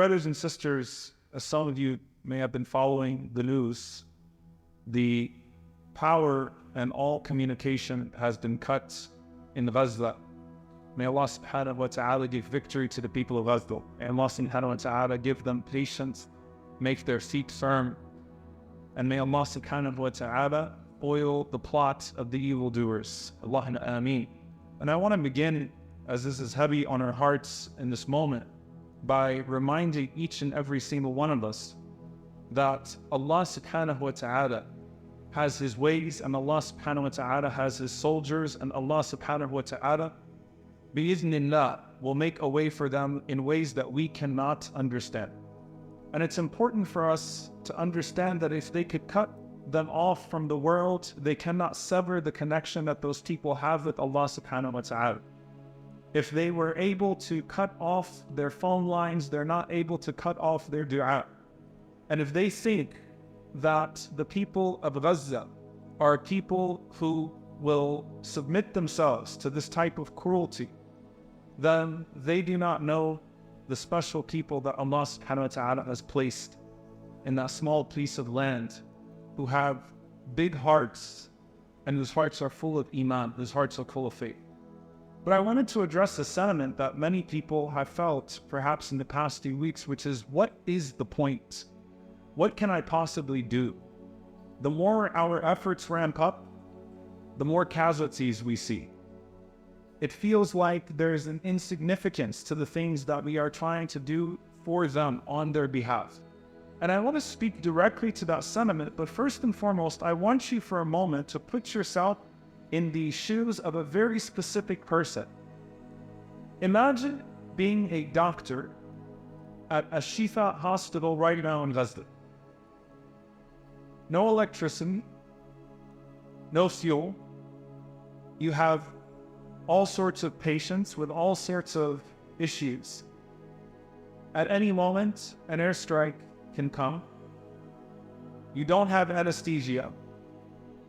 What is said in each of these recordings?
brothers and sisters, as some of you may have been following the news, the power and all communication has been cut in Gaza. May Allah subhanahu wa ta'ala give victory to the people of Gaza. May Allah subhanahu wa ta'ala give them patience, make their feet firm. And may Allah subhanahu wa ta'ala foil the plot of the evildoers. Allahumma ameen. And I want to begin, as this is heavy on our hearts in this moment, by reminding each and every single one of us that Allah subhanahu wa ta'ala has His ways, and Allah subhanahu wa ta'ala has His soldiers, and Allah subhanahu wa ta'ala, bi-idhnillah, will make a way for them in ways that we cannot understand. And it's important for us to understand that if they could cut them off from the world, they cannot sever the connection that those people have with Allah subhanahu wa ta'ala. If they were able to cut off their phone lines, they're not able to cut off their dua. And if they think that the people of Gaza are people who will submit themselves to this type of cruelty, then they do not know the special people that Allah subhanahu wa ta'ala has placed in that small piece of land, who have big hearts and whose hearts are full of iman, whose hearts are full of faith. But I wanted to address a sentiment that many people have felt perhaps in the past few weeks, which is, what is the point? What can I possibly do? The more our efforts ramp up, the more casualties we see. It feels like there's an insignificance to the things that we are trying to do for them on their behalf. And I want to speak directly to that sentiment, but first and foremost, I want you for a moment to put yourself in the shoes of a very specific person. Imagine being a doctor at a Shifa hospital right now in Gaza. No electricity, no fuel. You have all sorts of patients with all sorts of issues. At any moment, an airstrike can come. You don't have anesthesia.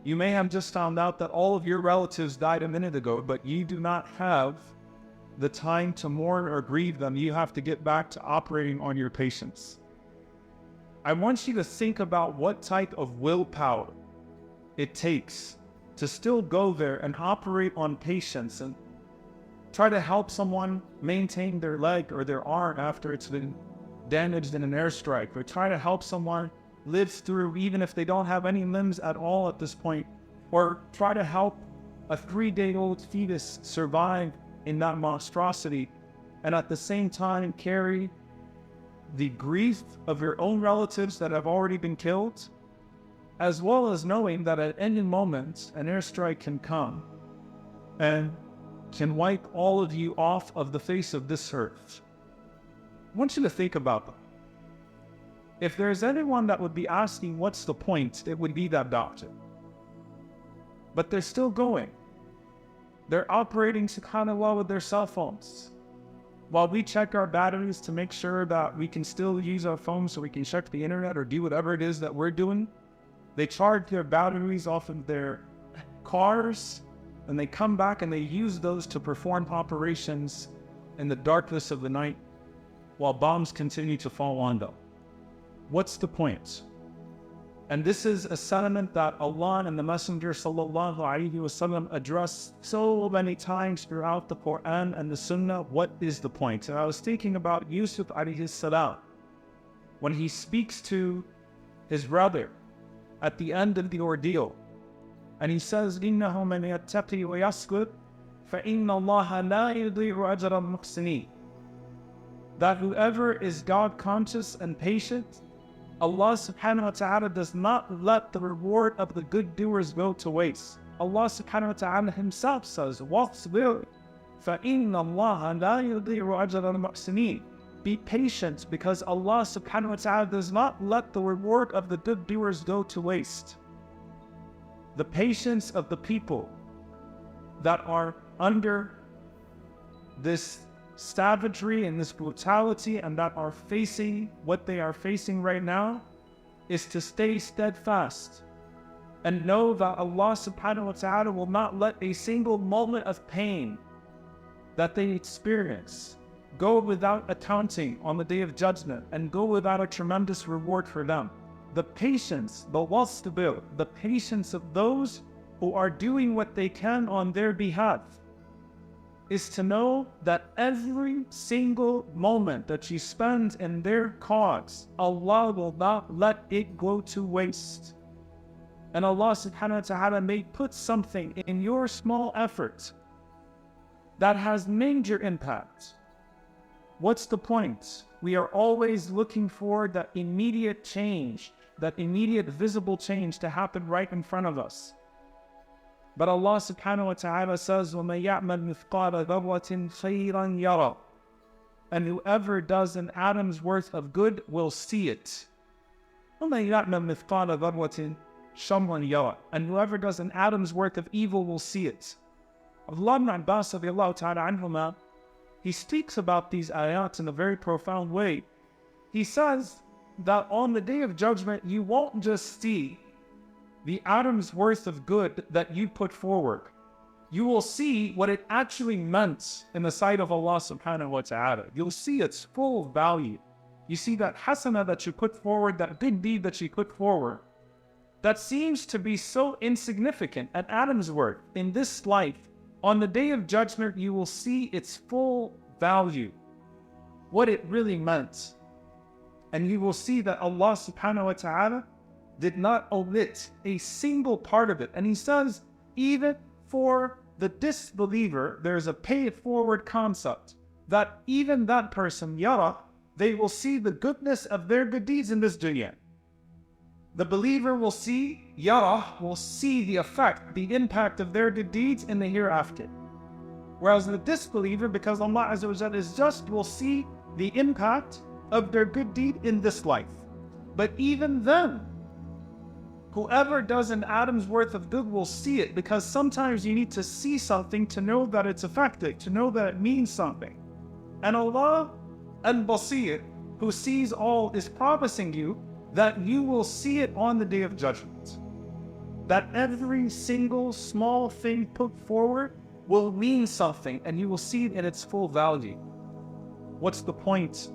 You may have just found out that all of your relatives died a minute ago, but you do not have the time to mourn or grieve them. You have to get back to operating on your patients. I want you to think about what type of willpower it takes to still go there and operate on patients and try to help someone maintain their leg or their arm after it's been damaged in an airstrike, or try to help someone live through, even if they don't have any limbs at all at this point, or try to help a 3-day-old fetus survive in that monstrosity, and at the same time carry the grief of your own relatives that have already been killed, as well as knowing that at any moment an airstrike can come and can wipe all of you off of the face of this earth. I want you to think about them. If there's anyone that would be asking what's the point, it would be that doctor. But they're still going. They're operating, subhanAllah, with their cell phones. While we check our batteries to make sure that we can still use our phones so we can check the internet or do whatever it is that we're doing, they charge their batteries off of their cars, and they come back and they use those to perform operations in the darkness of the night while bombs continue to fall on them. What's the point? And this is a sentiment that Allah and the Messenger sallallahu alaihi wasallam address so many times throughout the Quran and the Sunnah. What is the point? And I was thinking about Yusuf alayhi salam, when he speaks to his brother at the end of the ordeal, and he says, إِنَّهُ مَنْ يَتَّقِي وَيَصْبِرْ فَإِنَّ اللَّهَ لَا يُضِيعُ أَجْرَ الْمُحْسِنِينَ. That whoever is God conscious and patient, Allah subhanahu wa ta'ala does not let the reward of the good doers go to waste. Allah subhanahu wa ta'ala himself says, وَاصْبِرْ فَإِنَّ اللَّهَ لَا يُضِيعُ أَجْرَ الْمُحْسِنِينَ. Be patient, because Allah subhanahu wa ta'ala does not let the reward of the good doers go to waste. The patience of the people that are under this savagery and this brutality and that are facing what they are facing right now is to stay steadfast and know that Allah subhanahu wa ta'ala will not let a single moment of pain that they experience go without accounting on the day of judgment and go without a tremendous reward for them. The patience, the patience of those who are doing what they can on their behalf is to know that every single moment that you spend in their cause, Allah will not let it go to waste. And Allah subhanahu wa ta'ala may put something in your small effort that has major impact. What's the point? We are always looking for that immediate change, that immediate visible change to happen right in front of us. But Allah subhanahu wa ta'ala says, وَمَن يَعْمَلْ مِثْقَالَ ذَرَّةٍ خَيْرًا يَرَى. And whoever does an atom's worth of good will see it. وَمَن يَعْمَلْ مِثْقَالَ ذَرَّةٍ شَرًّا يَرَى. And whoever does an atom's worth of evil will see it. Abdullah ibn Abbas radiallahu ta'ala anhuma, he speaks about these ayats in a very profound way. He says that on the day of judgment, you won't just see the atom's worth of good that you put forward. You will see what it actually meant in the sight of Allah subhanahu wa ta'ala. You'll see its full value. You see that hasana that you put forward, that good deed that you put forward, that seems to be so insignificant, an atom's worth in this life. On the day of judgment, you will see its full value, what it really meant. And you will see that Allah subhanahu wa ta'ala did not omit a single part of it. And He says, even for the disbeliever, there's a pay it forward concept, that even that person, yara, they will see the goodness of their good deeds in this dunya. The believer will see, yara, will see the effect, the impact of their good deeds in the hereafter. Whereas the disbeliever, because Allah Azza wa Jalla is just, will see the impact of their good deed in this life. But even then, whoever does an atom's worth of good will see it, because sometimes you need to see something to know that it's effective, to know that it means something. And Allah al-Basir, who sees all, is promising you that you will see it on the day of judgment. That every single small thing put forward will mean something, and you will see it in its full value. What's the point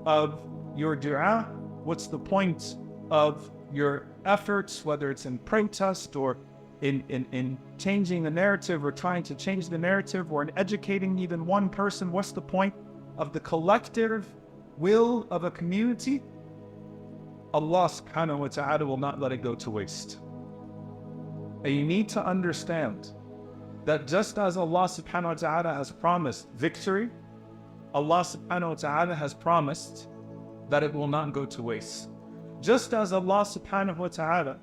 of your dua? What's the point of your efforts, whether it's in protest or in changing the narrative or trying to change the narrative or in educating even one person? What's the point of the collective will of a community? Allah subhanahu wa ta'ala will not let it go to waste. And you need to understand that just as Allah subhanahu wa ta'ala has promised victory, Allah subhanahu wa ta'ala has promised that it will not go to waste. Just as Allah subhanahu wa ta'ala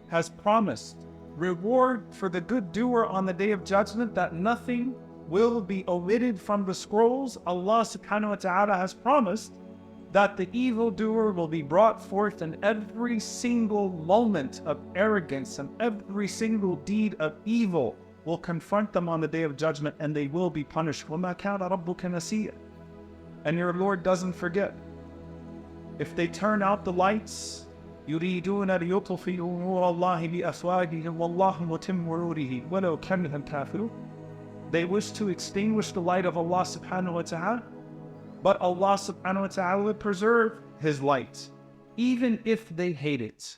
has promised reward for the good doer on the day of judgment, that nothing will be omitted from the scrolls, Allah subhanahu wa ta'ala has promised that the evildoer will be brought forth, and every single moment of arrogance and every single deed of evil will confront them on the day of judgment, and they will be punished. وَمَا كَانَ رَبُّكَ نَسِيًّا. And your Lord doesn't forget. If they turn out the lights, يُرِيدُونَ لِيُطْفِئُوا نُورَ اللَّهِ بِأَفْوَاهِهِمْ وَاللَّهُ مُتِمُّ نُورِهِ وَلَوْ كَرِهَ الْكَافِرُونَ. They wish to extinguish the light of Allah subhanahu wa ta'ala, but Allah subhanahu wa ta'ala will preserve His light, even if they hate it.